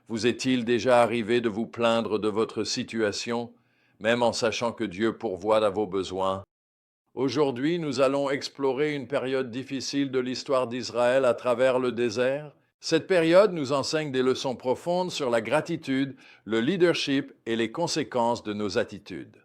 Vous est-il déjà arrivé de vous plaindre de votre situation, même en sachant que Dieu pourvoit à vos besoins? Aujourd'hui, nous allons explorer une période difficile de l'histoire d'Israël à travers le désert. Cette période nous enseigne des leçons profondes sur la gratitude, le leadership et les conséquences de nos attitudes.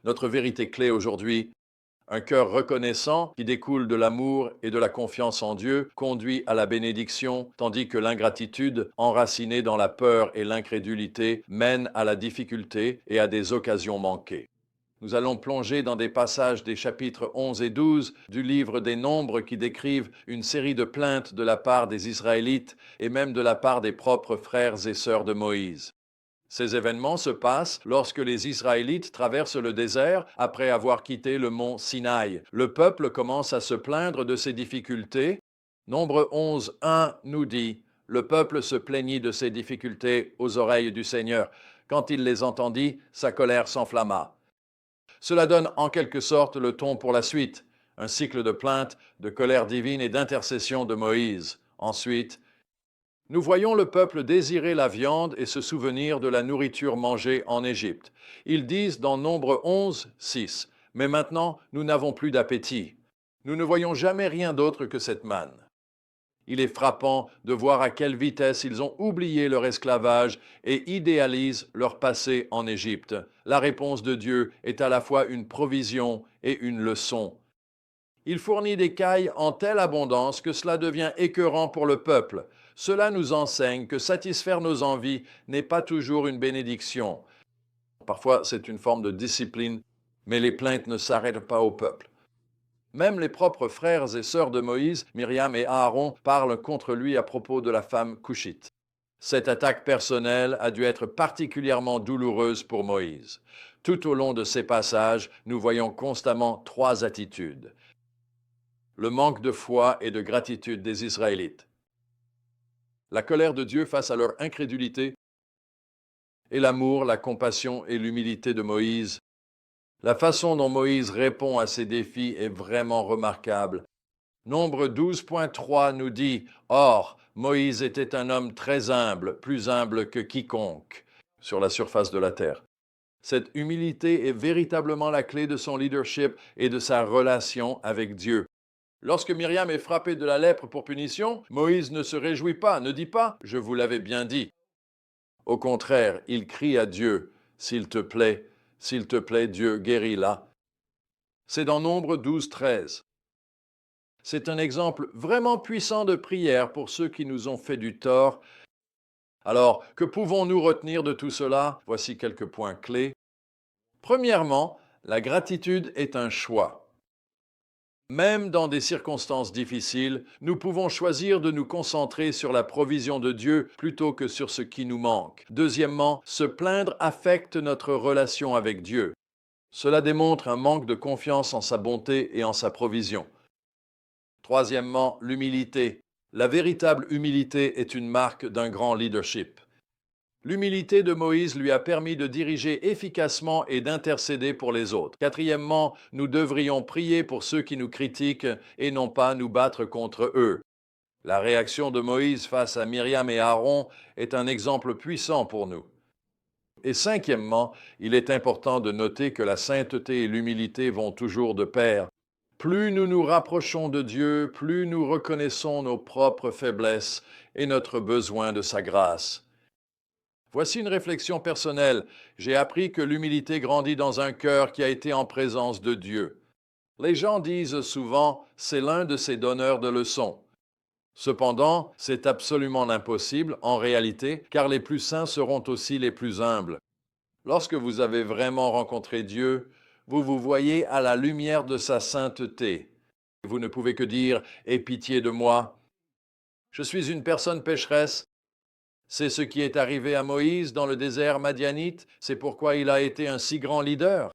Notre vérité clé aujourd'hui, un cœur reconnaissant qui découle de l'amour et de la confiance en Dieu conduit à la bénédiction, tandis que l'ingratitude, enracinée dans la peur et l'incrédulité, mène à la difficulté et à des occasions manquées. Nous allons plonger dans des passages des chapitres 11 et 12 du livre des Nombres qui décrivent une série de plaintes de la part des Israélites et même de la part des propres frères et sœurs de Moïse. Ces événements se passent lorsque les Israélites traversent le désert après avoir quitté le mont Sinaï. Le peuple commence à se plaindre de ses difficultés. Nombre 11, 1 nous dit, le peuple se plaignit de ses difficultés aux oreilles du Seigneur. Quand il les entendit, sa colère s'enflamma. Cela donne en quelque sorte le ton pour la suite, un cycle de plaintes, de colère divine et d'intercession de Moïse. Ensuite, nous voyons le peuple désirer la viande et se souvenir de la nourriture mangée en Égypte. Ils disent dans Nombre 11, 6, « Mais maintenant, nous n'avons plus d'appétit. Nous ne voyons jamais rien d'autre que cette manne. » Il est frappant de voir à quelle vitesse ils ont oublié leur esclavage et idéalisent leur passé en Égypte. La réponse de Dieu est à la fois une provision et une leçon. Il fournit des cailles en telle abondance que cela devient écœurant pour le peuple. Cela nous enseigne que satisfaire nos envies n'est pas toujours une bénédiction. Parfois, c'est une forme de discipline, mais les plaintes ne s'arrêtent pas au peuple. Même les propres frères et sœurs de Moïse, Myriam et Aaron, parlent contre lui à propos de la femme couchite. Cette attaque personnelle a dû être particulièrement douloureuse pour Moïse. Tout au long de ces passages, nous voyons constamment trois attitudes. Le manque de foi et de gratitude des Israélites, la colère de Dieu face à leur incrédulité, et l'amour, la compassion et l'humilité de Moïse. La façon dont Moïse répond à ces défis est vraiment remarquable. Nombre 12.3 nous dit « Or, Moïse était un homme très humble, plus humble que quiconque sur la surface de la terre. » Cette humilité est véritablement la clé de son leadership et de sa relation avec Dieu. Lorsque Myriam est frappée de la lèpre pour punition, Moïse ne se réjouit pas, ne dit pas « Je vous l'avais bien dit ». Au contraire, il crie à Dieu « S'il te plaît, Dieu, guéris-la ». C'est dans Nombre 12.13. C'est un exemple vraiment puissant de prière pour ceux qui nous ont fait du tort. Alors, que pouvons-nous retenir de tout cela? Voici quelques points clés. Premièrement, la gratitude est un choix. Même dans des circonstances difficiles, nous pouvons choisir de nous concentrer sur la provision de Dieu plutôt que sur ce qui nous manque. Deuxièmement, se plaindre affecte notre relation avec Dieu. Cela démontre un manque de confiance en sa bonté et en sa provision. Troisièmement, l'humilité. La véritable humilité est une marque d'un grand leadership. L'humilité de Moïse lui a permis de diriger efficacement et d'intercéder pour les autres. Quatrièmement, nous devrions prier pour ceux qui nous critiquent et non pas nous battre contre eux. La réaction de Moïse face à Myriam et Aaron est un exemple puissant pour nous. Et cinquièmement, il est important de noter que la sainteté et l'humilité vont toujours de pair. Plus nous nous rapprochons de Dieu, plus nous reconnaissons nos propres faiblesses et notre besoin de sa grâce. Voici une réflexion personnelle. J'ai appris que l'humilité grandit dans un cœur qui a été en présence de Dieu. Les gens disent souvent « c'est l'un de ces donneurs de leçons ». Cependant, c'est absolument impossible en réalité, car les plus saints seront aussi les plus humbles. Lorsque vous avez vraiment rencontré Dieu, vous vous voyez à la lumière de sa sainteté. Vous ne pouvez que dire « Aie pitié de moi ». Je suis une personne pécheresse. C'est ce qui est arrivé à Moïse dans le désert madianite, c'est pourquoi il a été un si grand leader.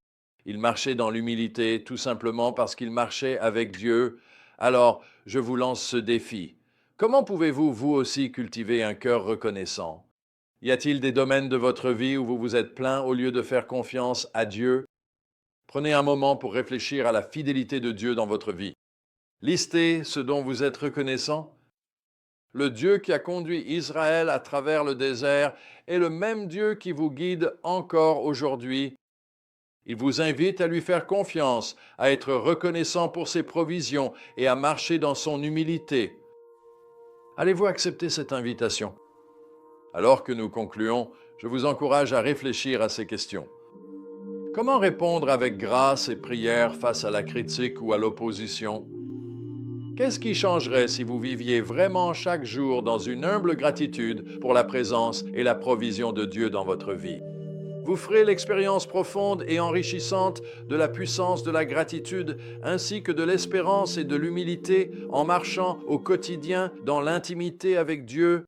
Il marchait dans l'humilité tout simplement parce qu'il marchait avec Dieu. Alors, je vous lance ce défi. Comment pouvez-vous, vous aussi, cultiver un cœur reconnaissant? Y a-t-il des domaines de votre vie où vous vous êtes plaint au lieu de faire confiance à Dieu? Prenez un moment pour réfléchir à la fidélité de Dieu dans votre vie. Listez ce dont vous êtes reconnaissant. Le Dieu qui a conduit Israël à travers le désert est le même Dieu qui vous guide encore aujourd'hui. Il vous invite à lui faire confiance, à être reconnaissant pour ses provisions et à marcher dans son humilité. Allez-vous accepter cette invitation? Alors que nous concluons, je vous encourage à réfléchir à ces questions. Comment répondre avec grâce et prière face à la critique ou à l'opposition? Qu'est-ce qui changerait si vous viviez vraiment chaque jour dans une humble gratitude pour la présence et la provision de Dieu dans votre vie? Vous ferez l'expérience profonde et enrichissante de la puissance de la gratitude ainsi que de l'espérance et de l'humilité en marchant au quotidien dans l'intimité avec Dieu.